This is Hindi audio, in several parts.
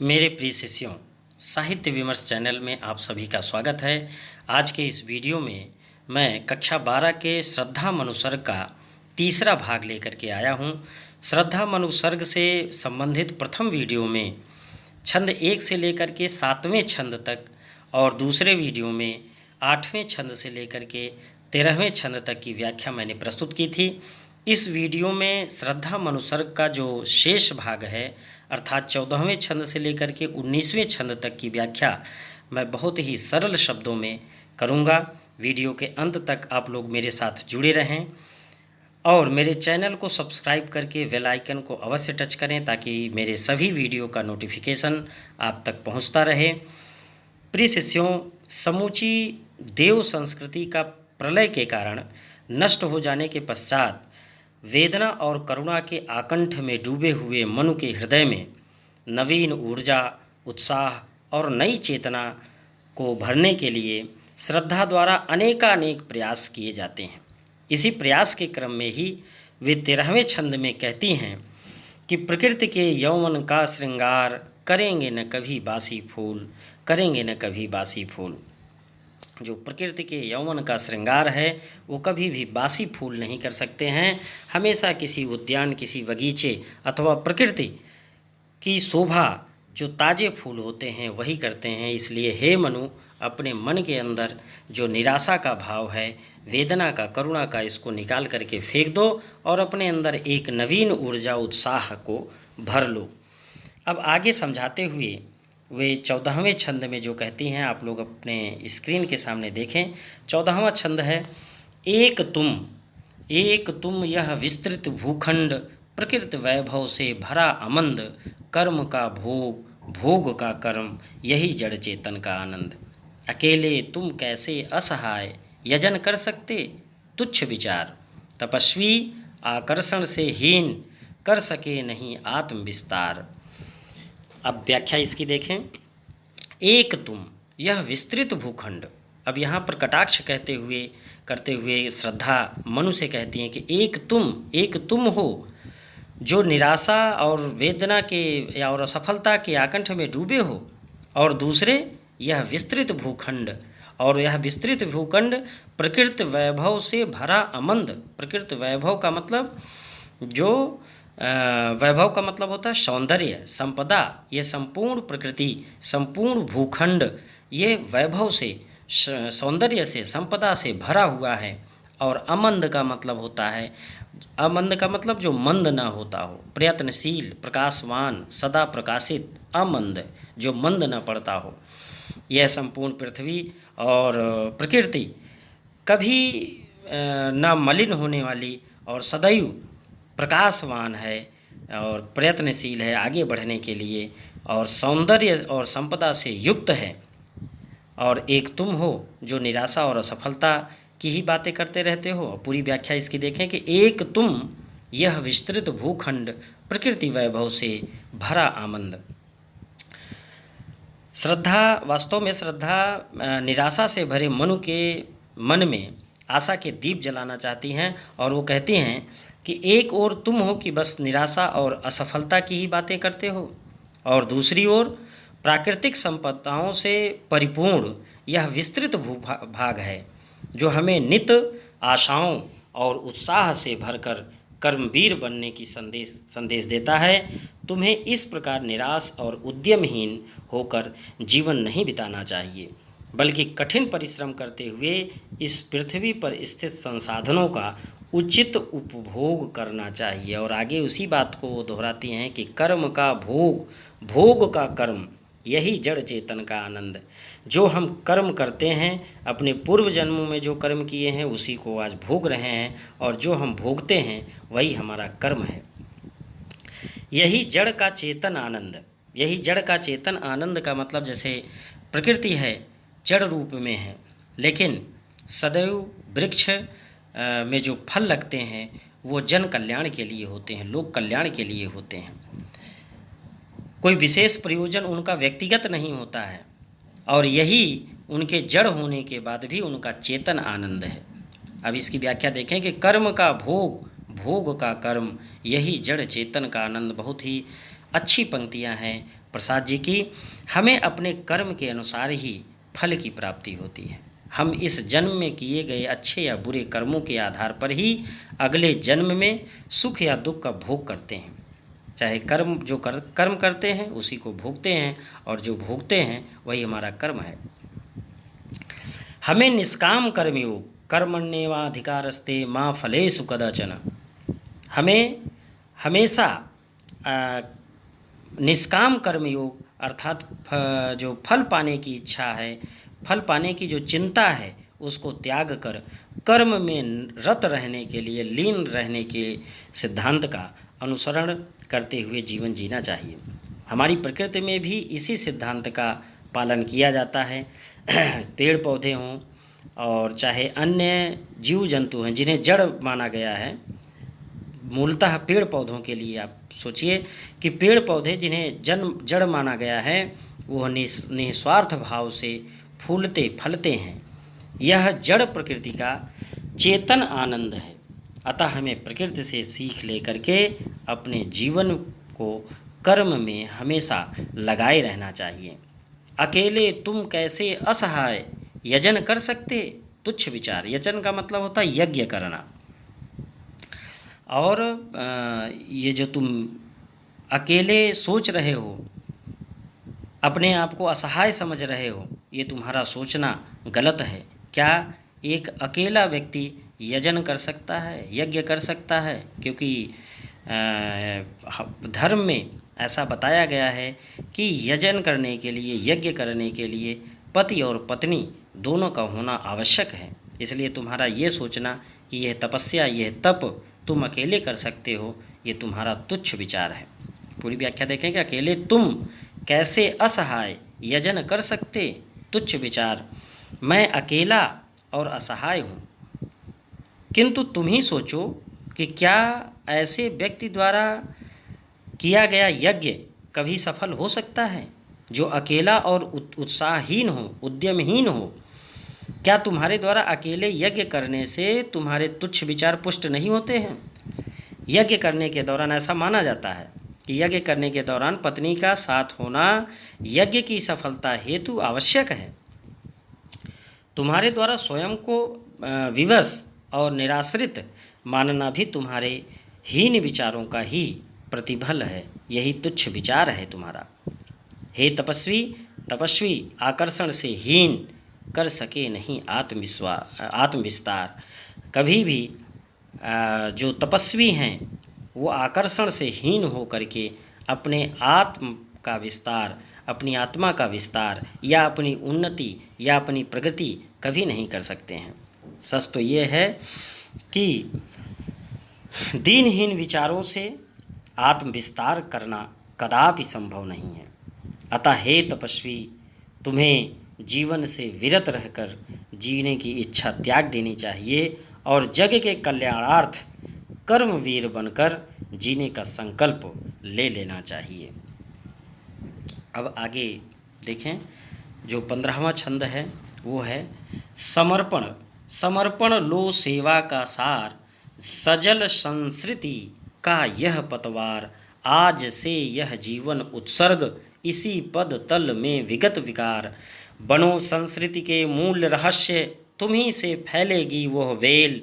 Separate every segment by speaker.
Speaker 1: मेरे प्रिय शिष्यों, साहित्य विमर्श चैनल में आप सभी का स्वागत है। आज के इस वीडियो में मैं कक्षा 12 के श्रद्धा मनुसर्ग का तीसरा भाग लेकर के आया हूँ। श्रद्धा मनुसर्ग से संबंधित प्रथम वीडियो में छंद 1 से लेकर के 7वें छंद तक और दूसरे वीडियो में 8वें छंद से लेकर के 13वें छंद तक की व्याख्या मैंने प्रस्तुत की थी। इस वीडियो में श्रद्धा मनुसर्ग का जो शेष भाग है अर्थात 14वें छंद से लेकर के 19वें छंद तक की व्याख्या मैं बहुत ही सरल शब्दों में करूँगा। वीडियो के अंत तक आप लोग मेरे साथ जुड़े रहें और मेरे चैनल को सब्सक्राइब करके बेल आइकन को अवश्य टच करें ताकि मेरे सभी वीडियो का नोटिफिकेशन आप तक पहुंचता रहे। प्रिय शिष्यों, समूची देव संस्कृति का प्रलय के कारण नष्ट हो जाने के पश्चात वेदना और करुणा के आकंठ में डूबे हुए मनु के हृदय में नवीन ऊर्जा, उत्साह और नई चेतना को भरने के लिए श्रद्धा द्वारा अनेकानेक प्रयास किए जाते हैं। इसी प्रयास के क्रम में ही वे 13वें छंद में कहती हैं कि प्रकृति के यौवन का श्रृंगार करेंगे न कभी बासी फूल, करेंगे न कभी बासी फूल। जो प्रकृति के यौवन का श्रृंगार है वो कभी भी बासी फूल नहीं कर सकते हैं। हमेशा किसी उद्यान, किसी बगीचे अथवा प्रकृति की शोभा जो ताज़े फूल होते हैं वही करते हैं। इसलिए हे मनु, अपने मन के अंदर जो निराशा का भाव है, वेदना का, करुणा का, इसको निकाल करके फेंक दो और अपने अंदर एक नवीन ऊर्जा, उत्साह को भर लो। अब आगे समझाते हुए वे 14वें छंद में जो कहती हैं, आप लोग अपने स्क्रीन के सामने देखें। 14वां छंद है, एक तुम यह विस्तृत भूखंड, प्रकृति वैभव से भरा अमंद, कर्म का भोग, भोग का कर्म, यही जड़ चेतन का आनंद। अकेले तुम कैसे असहाय यजन कर सकते, तुच्छ विचार, तपस्वी आकर्षण से हीन, कर सके नहीं आत्म विस्तार। अब व्याख्या इसकी देखें। एक तुम यह विस्तृत भूखंड, अब यहाँ पर कटाक्ष करते हुए श्रद्धा मनु से कहती हैं कि एक तुम हो जो निराशा और वेदना के और असफलता के आकंठ में डूबे हो, और दूसरे यह विस्तृत भूखंड, और यह विस्तृत भूखंड प्रकृति वैभव से भरा अमंद। प्रकृति वैभव का मतलब वैभव का मतलब होता है सौंदर्य, संपदा। ये संपूर्ण प्रकृति, संपूर्ण भूखंड ये वैभव से, सौंदर्य से, संपदा से भरा हुआ है। और अमंद का मतलब होता है, अमंद का मतलब जो मंद ना होता हो, प्रयत्नशील, प्रकाशवान, सदा प्रकाशित, अमंद जो मंद ना पड़ता हो। यह संपूर्ण पृथ्वी और प्रकृति कभी ना मलिन होने वाली और सदैव प्रकाशवान है और प्रयत्नशील है आगे बढ़ने के लिए, और सौंदर्य और संपदा से युक्त है। और एक तुम हो जो निराशा और असफलता की ही बातें करते रहते हो। पूरी व्याख्या इसकी देखें कि एक तुम यह विस्तृत भूखंड, प्रकृति वैभव से भरा आनंद। श्रद्धा, वास्तव में श्रद्धा निराशा से भरे मनु के मन में आशा के दीप जलाना चाहती हैं, और वो कहती हैं कि एक ओर तुम हो कि बस निराशा और असफलता की ही बातें करते हो, और दूसरी ओर प्राकृतिक संपदाओं से परिपूर्ण यह विस्तृत भूभाग है जो हमें नित आशाओं और उत्साह से भरकर कर्मवीर बनने की संदेश देता है। तुम्हें इस प्रकार निराश और उद्यमहीन होकर जीवन नहीं बिताना चाहिए, बल्कि कठिन परिश्रम करते हुए इस पृथ्वी पर स्थित संसाधनों का उचित उपभोग करना चाहिए। और आगे उसी बात को वो दोहराती हैं कि कर्म का भोग, भोग का कर्म, यही जड़ चेतन का आनंद। जो हम कर्म करते हैं, अपने पूर्व जन्मों में जो कर्म किए हैं उसी को आज भोग रहे हैं, और जो हम भोगते हैं वही हमारा कर्म है। यही जड़ का चेतन आनंद। यही जड़ का चेतन आनंद का मतलब, जैसे प्रकृति है जड़ रूप में है, लेकिन सदैव वृक्ष में जो फल लगते हैं वो जन कल्याण के लिए होते हैं, लोक कल्याण के लिए होते हैं। कोई विशेष प्रयोजन उनका व्यक्तिगत नहीं होता है, और यही उनके जड़ होने के बाद भी उनका चेतन आनंद है। अब इसकी व्याख्या देखें कि कर्म का भोग, भोग का कर्म, यही जड़ चेतन का आनंद। बहुत ही अच्छी पंक्तियां हैं, प्रसाद जी की, हमें अपने कर्म के अनुसार ही फल की प्राप्ति होती है। हम इस जन्म में किए गए अच्छे या बुरे कर्मों के आधार पर ही अगले जन्म में सुख या दुख का भोग करते हैं। चाहे कर्म करते हैं उसी को भोगते हैं, और जो भोगते हैं वही हमारा कर्म है। हमें निष्काम कर्मयोग कर्मण्येवाधिकारस्ते मा फलेषु कदाचन, हमें हमेशा निष्काम कर्मयोग अर्थात जो फल पाने की इच्छा है, फल पाने की जो चिंता है, उसको त्याग कर कर्म में रत रहने के लिए, लीन रहने के सिद्धांत का अनुसरण करते हुए जीवन जीना चाहिए। हमारी प्रकृति में भी इसी सिद्धांत का पालन किया जाता है। पेड़ पौधे हों और चाहे अन्य जीव जंतु हैं जिन्हें जड़ माना गया है, मूलतः पेड़ पौधों के लिए आप सोचिए कि पेड़ पौधे जिन्हें जड़ माना गया है, वो निस्वार्थ भाव से फूलते फलते हैं। यह जड़ प्रकृति का चेतन आनंद है। अतः हमें प्रकृति से सीख लेकर के अपने जीवन को कर्म में हमेशा लगाए रहना चाहिए। अकेले तुम कैसे असहाय यजन कर सकते, तुच्छ विचार। यजन का मतलब होता है यज्ञ करना। और ये जो तुम अकेले सोच रहे हो, अपने आप को असहाय समझ रहे हो, ये तुम्हारा सोचना गलत है। क्या एक अकेला व्यक्ति यजन कर सकता है, यज्ञ कर सकता है? क्योंकि धर्म में ऐसा बताया गया है कि यजन करने के लिए, यज्ञ करने के लिए पति और पत्नी दोनों का होना आवश्यक है। इसलिए तुम्हारा ये सोचना कि यह तपस्या, यह तप तुम अकेले कर सकते हो, ये तुम्हारा तुच्छ विचार है। पूरी व्याख्या देखें कि अकेले तुम कैसे असहाय यजन कर सकते, तुच्छ विचार। मैं अकेला और असहाय हूँ, किंतु तुम ही सोचो कि क्या ऐसे व्यक्ति द्वारा किया गया यज्ञ कभी सफल हो सकता है जो अकेला और उत्साहहीन हो, उद्यमहीन हो? क्या तुम्हारे द्वारा अकेले यज्ञ करने से तुम्हारे तुच्छ विचार पुष्ट नहीं होते हैं? यज्ञ करने के दौरान ऐसा माना जाता है कि यज्ञ करने के दौरान पत्नी का साथ होना यज्ञ की सफलता हेतु आवश्यक है। तुम्हारे द्वारा स्वयं को विवश और निराश्रित मानना भी तुम्हारे हीन विचारों का ही प्रतिफल है। यही तुच्छ विचार है तुम्हारा। हे तपस्वी आकर्षण से हीन कर सके नहीं आत्मविस्तार। कभी भी जो तपस्वी हैं वो आकर्षण से हीन हो करके अपने आत्म का विस्तार, अपनी आत्मा का विस्तार या अपनी उन्नति या अपनी प्रगति कभी नहीं कर सकते हैं। सच तो ये है कि दीनहीन विचारों से आत्मविस्तार करना कदापि संभव नहीं है। अतः हे तपस्वी, तुम्हें जीवन से विरत रहकर जीने की इच्छा त्याग देनी चाहिए और जग के कल्याणार्थ कर्मवीर बनकर जीने का संकल्प ले लेना चाहिए। अब आगे देखें, जो 15वां छंद है वो है समर्पण। समर्पण लो सेवा का सार, सजल संस्कृति का यह पतवार। आज से यह जीवन उत्सर्ग, इसी पद तल में विगत विकार। बनो संस्कृति के मूल रहस्य, तुम्ही से फैलेगी वह वेल।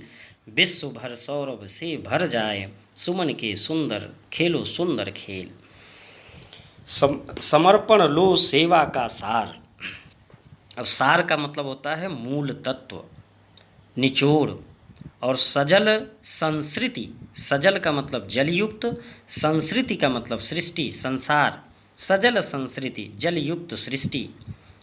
Speaker 1: विश्व भर सौरभ से भर जाए, सुमन के सुंदर खेलो सुंदर खेल। समर्पण लो सेवा का सार। अब सार का मतलब होता है मूल तत्व, निचोड़। और सजल संस्कृति, सजल का मतलब जलयुक्त, संस्कृति का मतलब सृष्टि, संसार। सजल संस्कृति, जलयुक्त सृष्टि।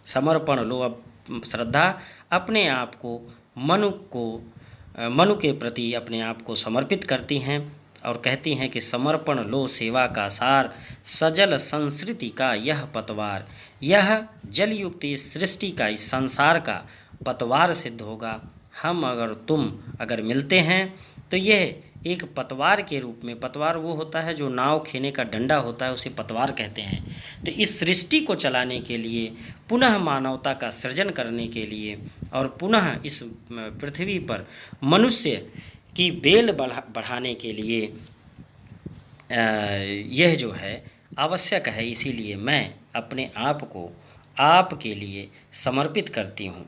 Speaker 1: समर्पण लो, अब श्रद्धा अपने आप को मनु के प्रति अपने आप को समर्पित करती हैं और कहती हैं कि समर्पण लो सेवा का सार, सजल संस्कृति का यह पतवार। यह जलयुक्त इस सृष्टि का, इस संसार का पतवार सिद्ध होगा। हम तुम अगर मिलते हैं तो यह एक पतवार के रूप में, पतवार वो होता है जो नाव खेने का डंडा होता है, उसे पतवार कहते हैं। तो इस सृष्टि को चलाने के लिए, पुनः मानवता का सृजन करने के लिए और पुनः इस पृथ्वी पर मनुष्य की बेल बढ़ाने के लिए यह जो है आवश्यक है, इसीलिए मैं अपने आप को आपके लिए समर्पित करती हूँ।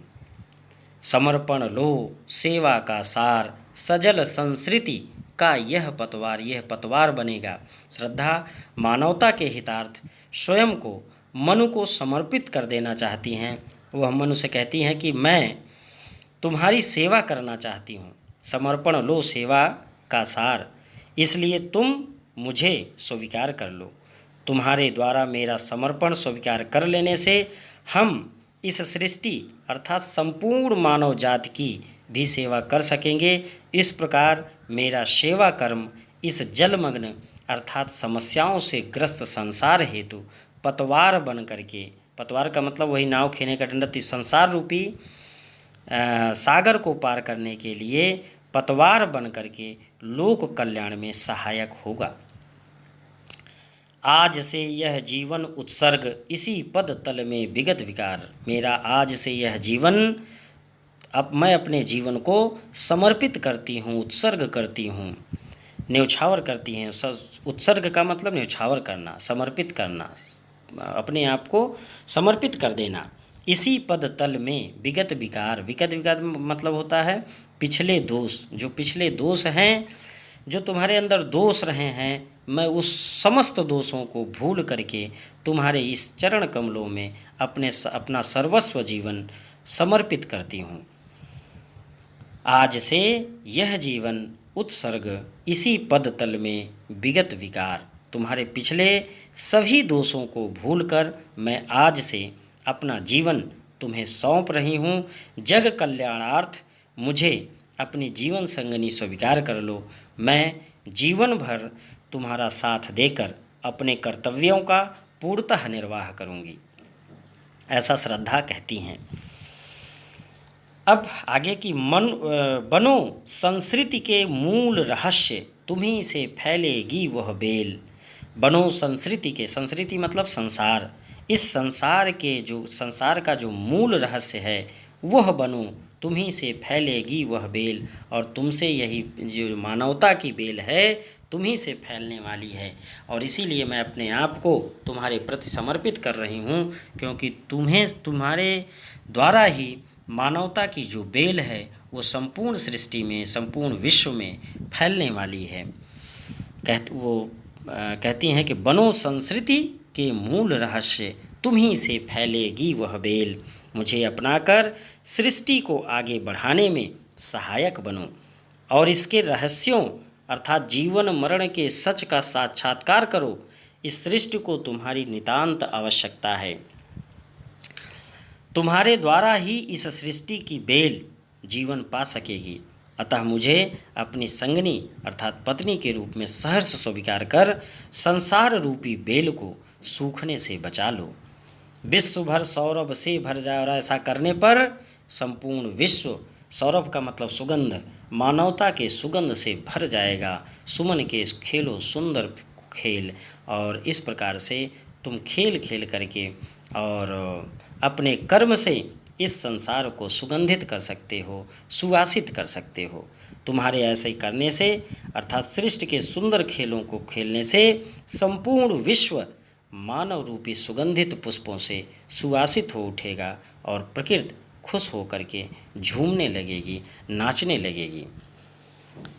Speaker 1: समर्पण लो सेवा का सार, सजल संस्कृति का यह पतवार बनेगा। श्रद्धा मानवता के हितार्थ स्वयं को, मनु को समर्पित कर देना चाहती हैं। वह मनु से कहती हैं कि मैं तुम्हारी सेवा करना चाहती हूँ। समर्पण लो सेवा का सार, इसलिए तुम मुझे स्वीकार कर लो। तुम्हारे द्वारा मेरा समर्पण स्वीकार कर लेने से हम इस सृष्टि अर्थात संपूर्ण मानव जाति की भी सेवा कर सकेंगे। इस प्रकार मेरा सेवा कर्म इस जलमग्न अर्थात समस्याओं से ग्रस्त संसार हेतु पतवार बन करके, पतवार का मतलब वही नाव खेने का दंडत, इस संसार रूपी सागर को पार करने के लिए पतवार बन करके लोक कल्याण में सहायक होगा। आज से यह जीवन उत्सर्ग, इसी पद तल में विगत विकार। मेरा आज से यह जीवन, अब मैं अपने जीवन को समर्पित करती हूँ, उत्सर्ग करती हूँ, न्यौछावर करती हैं। उत्सर्ग का मतलब न्यौछावर करना, समर्पित करना, अपने आप को समर्पित कर देना। इसी पद तल में विगत विकार, विगत विकार मतलब होता है पिछले दोष, जो पिछले दोष हैं, जो तुम्हारे अंदर दोष रहे हैं, मैं उस समस्त दोषों को भूल करके तुम्हारे इस चरण कमलों में अपना सर्वस्व जीवन समर्पित करती हूँ। आज से यह जीवन उत्सर्ग, इसी पद तल में विगत विकार। तुम्हारे पिछले सभी दोषों को भूलकर मैं आज से अपना जीवन तुम्हें सौंप रही हूँ। जग कल्याणार्थ मुझे अपनी जीवन संगनी स्वीकार कर लो। मैं जीवन भर तुम्हारा साथ देकर अपने कर्तव्यों का पूर्णतः निर्वाह करूँगी, ऐसा श्रद्धा कहती हैं। अब आगे की बनो संस्कृति के मूल रहस्य, तुम्हीं से फैलेगी वह बेल। बनो संस्कृति के, संस्कृति मतलब संसार, इस संसार का जो मूल रहस्य है वह बनो, तुम्हीं से फैलेगी वह बेल। और तुमसे यही जो मानवता की बेल है तुम्हीं से फैलने वाली है। और इसीलिए मैं अपने आप को तुम्हारे प्रति समर्पित कर रही हूँ, क्योंकि तुम्हारे द्वारा ही मानवता की जो बेल है वो संपूर्ण सृष्टि में, संपूर्ण विश्व में फैलने वाली है। कहती हैं कि बनो संस्कृति के मूल रहस्य, तुम्हीं से फैलेगी वह बेल। मुझे अपनाकर सृष्टि को आगे बढ़ाने में सहायक बनो और इसके रहस्यों अर्थात जीवन मरण के सच का साक्षात्कार करो। इस सृष्टि को तुम्हारी नितांत आवश्यकता है। तुम्हारे द्वारा ही इस सृष्टि की बेल जीवन पा सकेगी। अतः मुझे अपनी संगनी अर्थात पत्नी के रूप में सहर्ष स्वीकार कर संसार रूपी बेल को सूखने से बचा लो। विश्व भर सौरभ से भर जाए, और ऐसा करने पर संपूर्ण विश्व, सौरभ का मतलब सुगंध, मानवता के सुगंध से भर जाएगा। सुमन के खेलो सुंदर खेल, और इस प्रकार से तुम खेल खेल करके और अपने कर्म से इस संसार को सुगंधित कर सकते हो, सुवासित कर सकते हो। तुम्हारे ऐसे करने से अर्थात सृष्टि के सुंदर खेलों को खेलने से संपूर्ण विश्व मानव रूपी सुगंधित पुष्पों से सुवासित हो उठेगा और प्रकृति खुश हो करके झूमने लगेगी, नाचने लगेगी।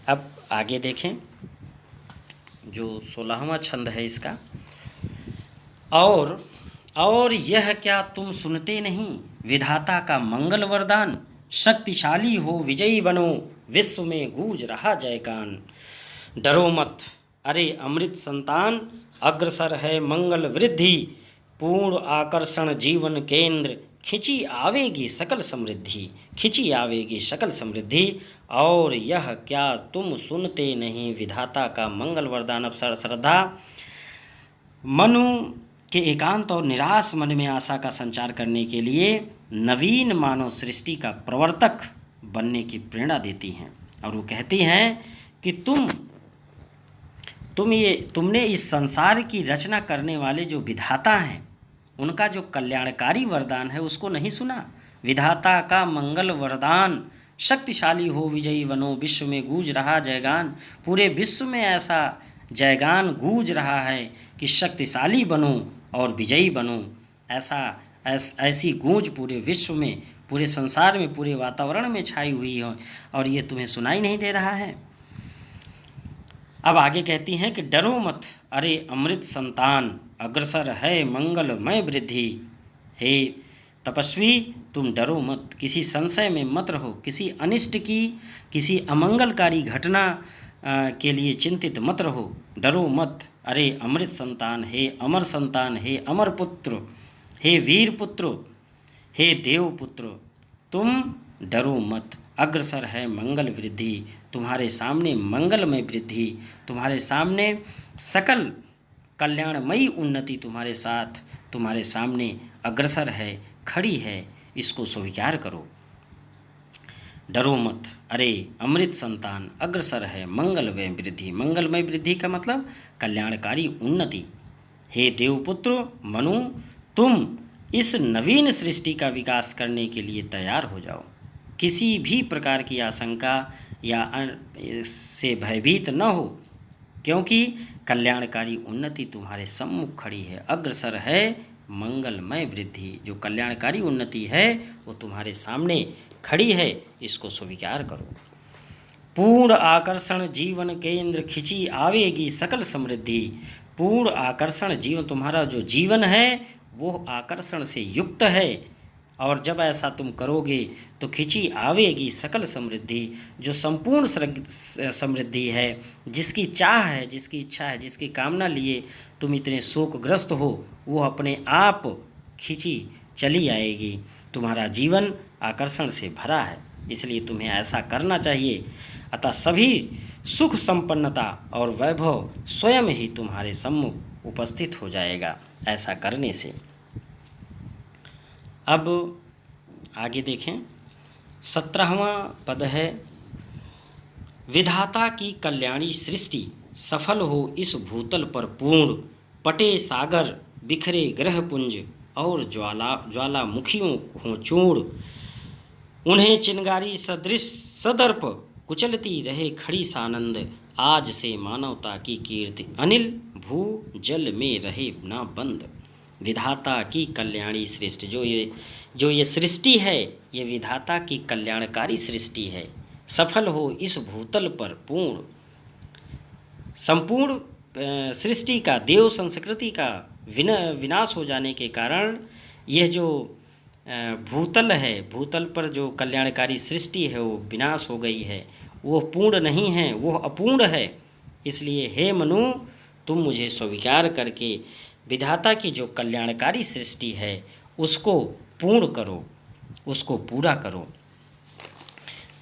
Speaker 1: अब आगे देखें, जो 16वां छंद है इसका। और यह क्या तुम सुनते नहीं, विधाता का मंगल वरदान। शक्तिशाली हो विजयी बनो, विश्व में गूंज रहा जयगान। डरो मत अरे अमृत संतान, अग्रसर है मंगल वृद्धि। पूर्ण आकर्षण जीवन केंद्र, खिंची आवेगी सकल समृद्धि, खिंची आवेगी सकल समृद्धि। और यह क्या तुम सुनते नहीं, विधाता का मंगल वरदान। अब श्रद्धा मनु के एकांत और निराश मन में आशा का संचार करने के लिए नवीन मानव सृष्टि का प्रवर्तक बनने की प्रेरणा देती हैं। और वो कहती हैं कि तुमने इस संसार की रचना करने वाले जो विधाता हैं उनका जो कल्याणकारी वरदान है उसको नहीं सुना। विधाता का मंगल वरदान, शक्तिशाली हो विजयी बनो, विश्व में गूंज रहा जयगान। पूरे विश्व में ऐसा जयगान गूंज रहा है कि शक्तिशाली बनूं और विजयी बनूं। ऐसी गूंज पूरे विश्व में, पूरे संसार में, पूरे वातावरण में छाई हुई है और ये तुम्हें सुनाई नहीं दे रहा है। अब आगे कहती हैं कि डरो मत अरे अमृत संतान, अग्रसर है मंगलमय वृद्धि। हे तपस्वी, तुम डरो मत, किसी संशय में मत रहो, किसी अनिष्ट की, किसी अमंगलकारी घटना के लिए चिंतित मत रहो, डरो मत। अरे अमृत संतान, हे अमर संतान, हे अमर पुत्र, हे वीर पुत्र, हे देव पुत्र, तुम डरो मत। अग्रसर है मंगल वृद्धि, तुम्हारे सामने मंगलमय वृद्धि, तुम्हारे सामने सकल कल्याणमयी उन्नति तुम्हारे साथ, तुम्हारे सामने अग्रसर है, खड़ी है, इसको स्वीकार करो। डरो मत अरे अमृत संतान, अग्रसर है मंगलमय वृद्धि। मंगलमय वृद्धि का मतलब कल्याणकारी उन्नति। हे देवपुत्र मनु, तुम इस नवीन सृष्टि का विकास करने के लिए तैयार हो जाओ। किसी भी प्रकार की आशंका या से भयभीत न हो, क्योंकि कल्याणकारी उन्नति तुम्हारे सम्मुख खड़ी है। अग्रसर है मंगलमय वृद्धि, जो कल्याणकारी उन्नति है वो तुम्हारे सामने खड़ी है, इसको स्वीकार करो। पूर्ण आकर्षण जीवन केंद्र खिंची आवेगी सकल समृद्धि। पूर्ण आकर्षण जीवन, तुम्हारा जो जीवन है वो आकर्षण से युक्त है, और जब ऐसा तुम करोगे तो खिंची आवेगी सकल समृद्धि, जो संपूर्ण समृद्धि है, जिसकी चाह है, जिसकी इच्छा है, जिसकी कामना लिए तुम इतने शोकग्रस्त हो, वो अपने आप खिंची चली आएगी। तुम्हारा जीवन आकर्षण से भरा है, इसलिए तुम्हें ऐसा करना चाहिए। अतः सभी सुख संपन्नता और वैभव स्वयं ही तुम्हारे सम्मुख उपस्थित हो जाएगा ऐसा करने से। अब आगे देखें, 17वां पद है, विधाता की कल्याणी सृष्टि सफल हो इस भूतल पर पूर्ण, पटे सागर बिखरे ग्रहपुंज और ज्वालामुखियों हों चूर्ण, उन्हें चिंगारी सदृश सदर्प कुचलती रहे खड़ी सानंद, आज से मानवता की कीर्ति अनिल भू जल में रहे ना बंद। विधाता की कल्याणी सृष्टि, जो ये सृष्टि है, ये विधाता की कल्याणकारी सृष्टि है। सफल हो इस भूतल पर पूर्ण, संपूर्ण सृष्टि का, देव संस्कृति का विनाश हो जाने के कारण यह जो भूतल है, भूतल पर जो कल्याणकारी सृष्टि है वो विनाश हो गई है, वो पूर्ण नहीं है, वो अपूर्ण है। इसलिए हे मनु, तुम मुझे स्वीकार करके विधाता की जो कल्याणकारी सृष्टि है उसको पूर्ण करो, उसको पूरा करो।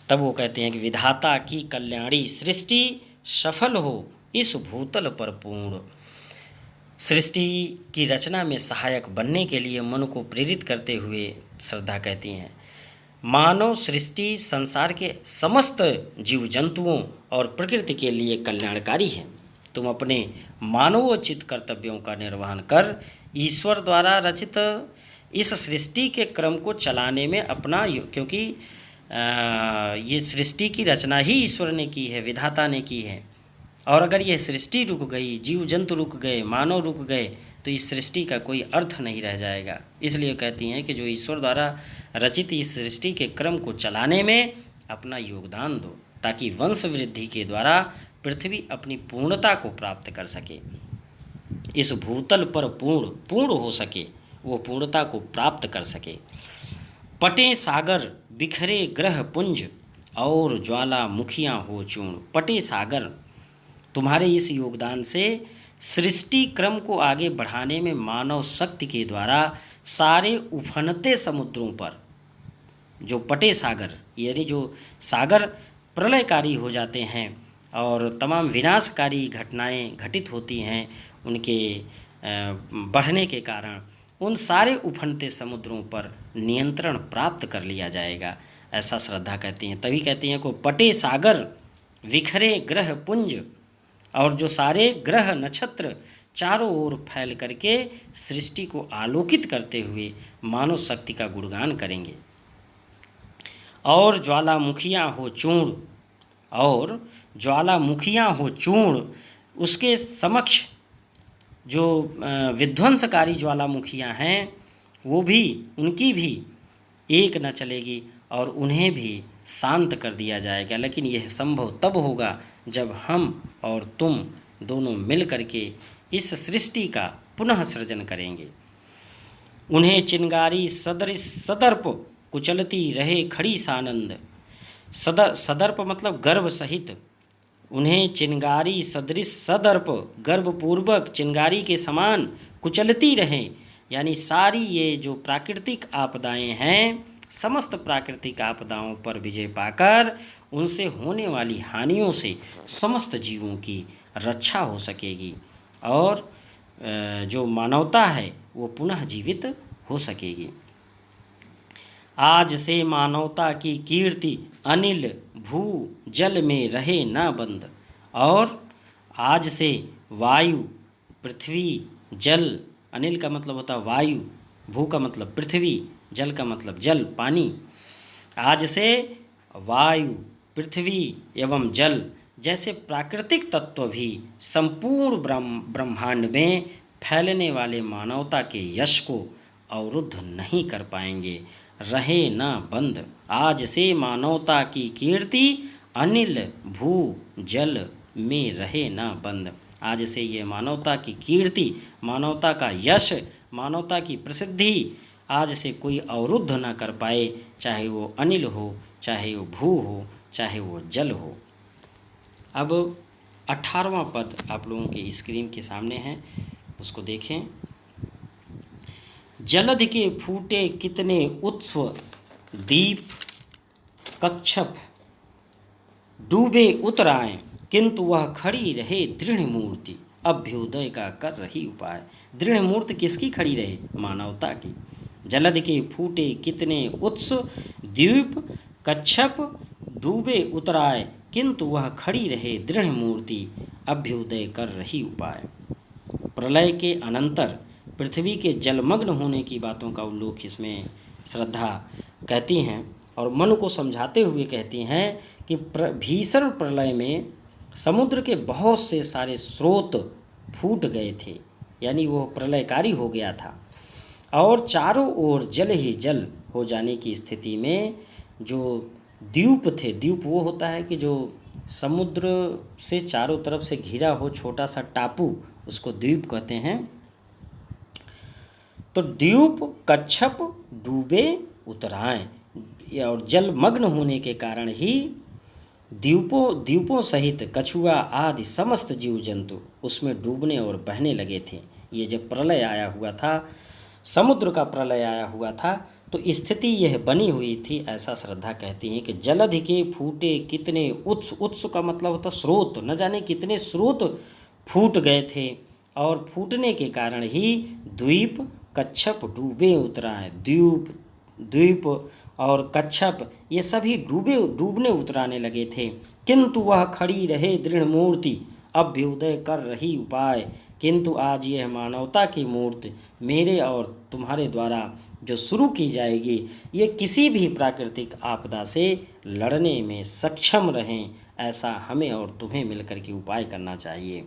Speaker 1: तब वो कहते हैं कि विधाता की कल्याणी सृष्टि सफल हो इस भूतल पर पूर्ण। सृष्टि की रचना में सहायक बनने के लिए मन को प्रेरित करते हुए श्रद्धा कहती हैं, मानव सृष्टि संसार के समस्त जीव जंतुओं और प्रकृति के लिए कल्याणकारी है। तुम अपने मानवोचित कर्तव्यों का निर्वहन कर ईश्वर द्वारा रचित इस सृष्टि के क्रम को चलाने में अपना, क्योंकि ये सृष्टि की रचना ही ईश्वर ने की है, विधाता ने की है, और अगर ये सृष्टि रुक गई, जीव जंतु रुक गए, मानव रुक गए, तो इस सृष्टि का कोई अर्थ नहीं रह जाएगा। इसलिए कहती हैं कि जो ईश्वर द्वारा रचित इस सृष्टि के क्रम को चलाने में अपना योगदान दो, ताकि वंश वृद्धि के द्वारा पृथ्वी अपनी पूर्णता को प्राप्त कर सके, इस भूतल पर पूर्ण हो सके, वो पूर्णता को प्राप्त कर सके। पटे सागर बिखरे ग्रह पुंज और ज्वालामुखियाँ हो चूर्ण। पटे सागर, तुम्हारे इस योगदान से सृष्टि क्रम को आगे बढ़ाने में मानव शक्ति के द्वारा सारे उफनते समुद्रों पर, जो पटे सागर यानी जो सागर प्रलयकारी हो जाते हैं और तमाम विनाशकारी घटनाएं घटित होती हैं उनके बढ़ने के कारण, उन सारे उफनते समुद्रों पर नियंत्रण प्राप्त कर लिया जाएगा, ऐसा श्रद्धा कहती हैं। तभी कहती हैं को पटे सागर विखरे ग्रह पुंज, और जो सारे ग्रह नक्षत्र चारों ओर फैल करके सृष्टि को आलोकित करते हुए मानव शक्ति का गुणगान करेंगे। और ज्वालामुखियाँ हो चूर्ण, और ज्वालामुखियाँ हो चूर्ण, उसके समक्ष जो विध्वंसकारी ज्वालामुखियाँ हैं वो भी, उनकी भी एक न चलेगी और उन्हें भी शांत कर दिया जाएगा। लेकिन यह संभव तब होगा जब हम और तुम दोनों मिल करके इस सृष्टि का पुनः सृजन करेंगे। उन्हें चिंगारी सदृश सदर्प कुचलती रहे खड़ी सानंद। सदर्प मतलब गर्व सहित। उन्हें चिंगारी सदृश सदर्प गर्वपूर्वक चिंगारी के समान कुचलती रहें, यानी सारी ये जो प्राकृतिक आपदाएं हैं, समस्त प्राकृतिक आपदाओं पर विजय पाकर उनसे होने वाली हानियों से समस्त जीवों की रक्षा हो सकेगी और जो मानवता है वो पुनः जीवित हो सकेगी। आज से मानवता की कीर्ति अनिल भू जल में रहे न बंद। और आज से वायु, पृथ्वी, जल, अनिल का मतलब होता है वायु, भू का मतलब पृथ्वी, जल का मतलब जल, पानी। आज से वायु, पृथ्वी एवं जल जैसे प्राकृतिक तत्व भी संपूर्ण ब्रह्मांड में फैलने वाले मानवता के यश को अवरुद्ध नहीं कर पाएंगे। रहे न बंद। आज से मानवता की कीर्ति अनिल भू जल में रहे न बंद। आज से ये मानवता की कीर्ति, मानवता का यश, मानवता की प्रसिद्धि आज से कोई अवरुद्ध न कर पाए, चाहे वो अनिल हो, चाहे वो भू हो, चाहे वो जल हो। अब 18वां पद आप लोगों के स्क्रीन के सामने है, उसको देखें। जलधि के फूटे कितने उत्स्व दीप कच्छप, डूबे उतराएं किंतु वह खड़ी रहे दृढ़ मूर्ति, अभ्युदय का कर रही उपाय। दृढ़ मूर्ति किसकी खड़ी रहे? मानवता की। जलधि के फूटे कितने उत्स्व द्वीप कच्छप, डूबे उतराए किंतु वह खड़ी रहे दृढ़ मूर्ति, अभ्युदय कर रही उपाय। प्रलय के अनंतर पृथ्वी के जलमग्न होने की बातों का उल्लेख इसमें श्रद्धा कहती हैं और मन को समझाते हुए कहती हैं कि भीषण प्रलय में समुद्र के बहुत से सारे स्रोत फूट गए थे, यानी वो प्रलयकारी हो गया था और चारों ओर जल ही जल हो जाने की स्थिति में जो द्वीप थे, द्वीप वो होता है कि जो समुद्र से चारों तरफ से घिरा हो छोटा सा टापू, उसको द्वीप कहते हैं। तो द्वीप कच्छप डूबे उतराएं और जलमग्न होने के कारण ही द्वीपों सहित कछुआ आदि समस्त जीव जंतु उसमें डूबने और बहने लगे थे। ये जब प्रलय आया हुआ था, समुद्र का प्रलय आया हुआ था, तो स्थिति यह बनी हुई थी। ऐसा श्रद्धा कहती हैं कि जलधि के फूटे कितने उत्स का मतलब होता स्रोत, न जाने कितने स्रोत फूट गए थे और फूटने के कारण ही द्वीप कच्छप डूबे उतराए। द्वीप और कच्छप ये सभी डूबने उतराने लगे थे, किंतु वह खड़ी रहे दृढ़ मूर्ति, अभ्युदय कर रही उपाय। किंतु आज यह मानवता की मूर्ति मेरे और तुम्हारे द्वारा जो शुरू की जाएगी, ये किसी भी प्राकृतिक आपदा से लड़ने में सक्षम रहें, ऐसा हमें और तुम्हें मिलकर के उपाय करना चाहिए।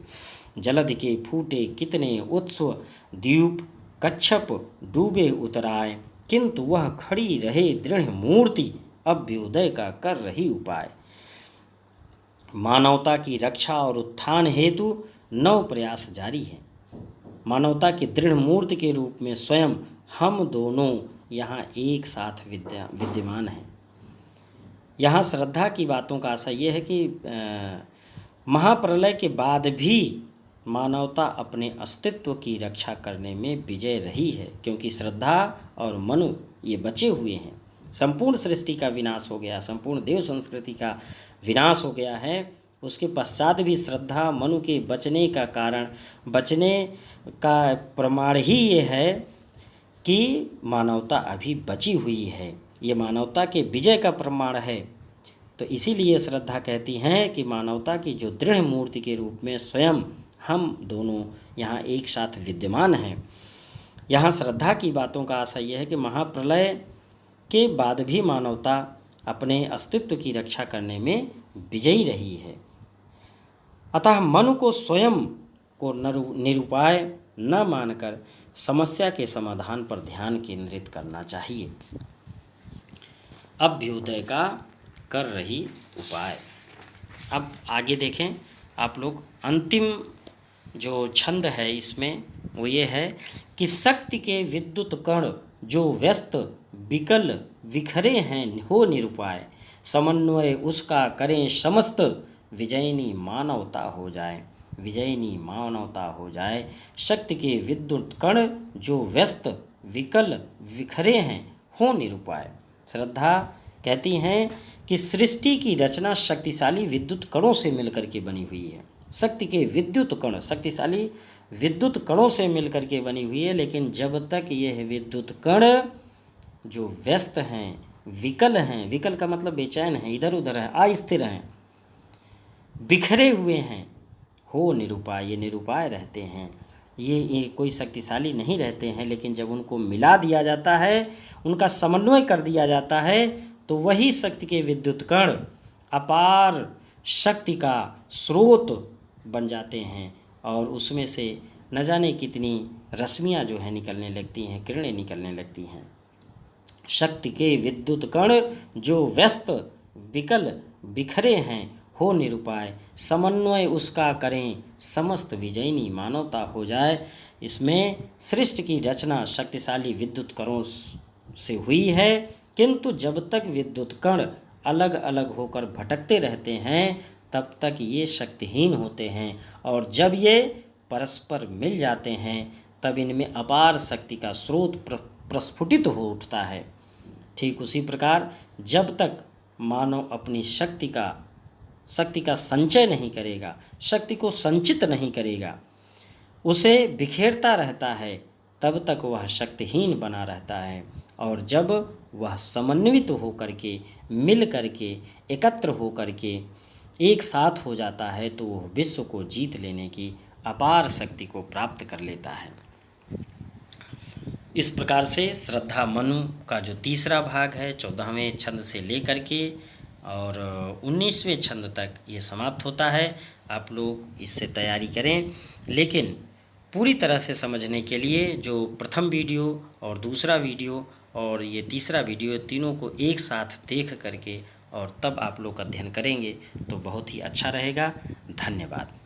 Speaker 1: जलधि के फूटे कितने उत्स्व द्वीप कच्छप डूबे उतराए, किंतु वह खड़ी रहे दृढ़ मूर्ति, अभ्युदय का कर रही उपाय। मानवता की रक्षा और उत्थान हेतु नव प्रयास जारी है। मानवता की दृढ़ मूर्ति के रूप में स्वयं हम दोनों यहाँ एक साथ विद्यमान हैं। यहाँ श्रद्धा की बातों का आशय यह है कि महाप्रलय के बाद भी मानवता अपने अस्तित्व की रक्षा करने में विजय रही है, क्योंकि श्रद्धा और मनु ये बचे हुए हैं। संपूर्ण सृष्टि का विनाश हो गया, संपूर्ण देव संस्कृति का विनाश हो गया है, उसके पश्चात भी श्रद्धा मनु के बचने का प्रमाण ही ये है कि मानवता अभी बची हुई है। ये मानवता के विजय का प्रमाण है। तो इसीलिए श्रद्धा कहती हैं कि मानवता की जो दृढ़ मूर्ति के रूप में स्वयं हम दोनों यहाँ एक साथ विद्यमान हैं। यहाँ श्रद्धा की बातों का आशय यह है कि महाप्रलय के बाद भी मानवता अपने अस्तित्व की रक्षा करने में विजयी रही है। अतः मन को स्वयं को निरुपाय न मानकर समस्या के समाधान पर ध्यान केंद्रित करना चाहिए। अभ्युदय का कर रही उपाय। अब आगे देखें आप लोग, अंतिम जो छंद है इसमें वो ये है कि शक्ति के विद्युत कण जो व्यस्त विकल विखरे हैं हो निरुपाय, समन्वय उसका करें समस्त विजयिनी मानवता हो जाए, विजयिनी मानवता हो जाए। शक्ति के विद्युत कण जो व्यस्त विकल विखरे हैं हो निरुपाय। श्रद्धा कहती हैं कि सृष्टि की रचना शक्तिशाली विद्युत कणों से मिलकर के बनी हुई है। शक्ति के विद्युत कण शक्तिशाली विद्युत कणों से मिलकर के बनी हुई है, लेकिन जब तक यह विद्युत कण जो व्यस्त हैं, विकल हैं, विकल का मतलब बेचैन है, इधर उधर है, अस्थिर हैं, बिखरे हुए हैं, हो निरुपाय, ये निरुपाय रहते हैं, ये कोई शक्तिशाली नहीं रहते हैं। लेकिन जब उनको मिला दिया जाता है, उनका समन्वय कर दिया जाता है, तो वही शक्ति के विद्युत कण अपार शक्ति का स्रोत बन जाते हैं और उसमें से न जाने कितनी रश्मियाँ जो हैं निकलने लगती हैं, किरणें निकलने लगती हैं। शक्ति के विद्युत कण जो व्यस्त विकल बिखरे हैं हो निरुपाय, समन्वय उसका करें समस्त विजयिनी मानवता हो जाए। इसमें सृष्टि की रचना शक्तिशाली विद्युत कणों से हुई है, किंतु जब तक विद्युत कण अलग अलग होकर भटकते रहते हैं तब तक ये शक्तिहीन होते हैं, और जब ये परस्पर मिल जाते हैं तब इनमें अपार शक्ति का स्रोत प्रस्फुटित हो उठता है। ठीक उसी प्रकार जब तक मानव अपनी शक्ति का संचय नहीं करेगा, शक्ति को संचित नहीं करेगा, उसे बिखेरता रहता है, तब तक वह शक्तिहीन बना रहता है। और जब वह समन्वित होकर के, मिल करके, एकत्र होकर के एक साथ हो जाता है तो वह विश्व को जीत लेने की अपार शक्ति को प्राप्त कर लेता है। इस प्रकार से श्रद्धा मनु का जो तीसरा भाग है 14वें छंद से लेकर के और 19वें छंद तक ये समाप्त होता है। आप लोग इससे तैयारी करें, लेकिन पूरी तरह से समझने के लिए जो प्रथम वीडियो और दूसरा वीडियो और ये तीसरा वीडियो, तीनों को एक साथ देख करके और तब आप लोग अध्ययन करेंगे तो बहुत ही अच्छा रहेगा। धन्यवाद।